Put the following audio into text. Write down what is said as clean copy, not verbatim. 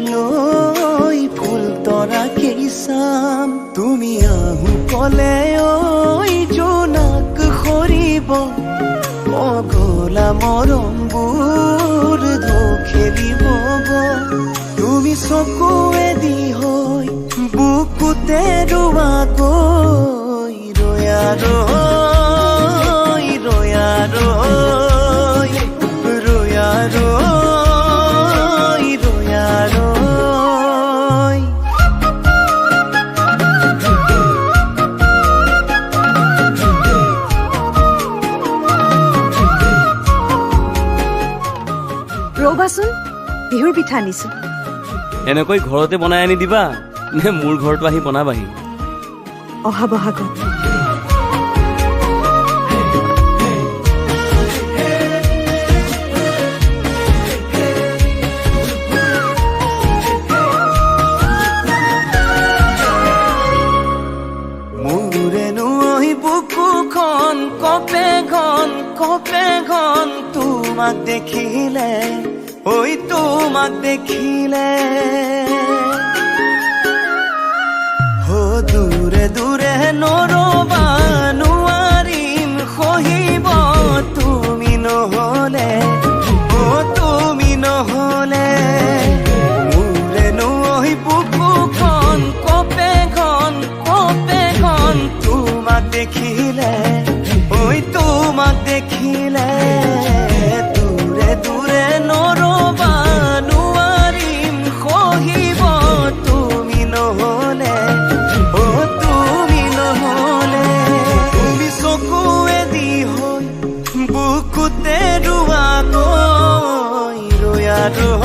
লৈ ফুল তৰাকেই চাম তুমি আহো কলে ঐ জোনাক সৰিব পগলা মৰমবোৰ ঢৌ খেলিব তুমি চকুৱেদি হৈ বুকুতে ৰোৱাকৈ ৰয়া ৰৈ ৰয়া ৰৈ ৰয়া ৰৈ ৰয়া ৰৈ ৰবাচোন বিহুৰ পিঠা আনিছো এনেকৈ ঘৰতে বনাই আনি দিবা নে মোৰ ঘৰতো আহি বনাবাহি অহা বহাগত মোৰেনো ঐ বুকুখন কপে ঘন তোমাক দেখিলে ঐ তোমাক দেখিলে হো দূৰে দূৰে নৰবা নোৱাৰিম সহিব তুমি নহলে ও তুমি নহলে মোৰেনো ঐ বুকুখন কপে ঘন তোমাক দেখিলে ঐ তোমাক দেখিলে দূৰে দূৰে নৰবা নোৱাৰিম সহিব তুমি নহলে ও তুমি নহলে তুমি চকুৱেদি হৈ বুকুতে ৰোৱাকৈ ৰয়া ৰৈ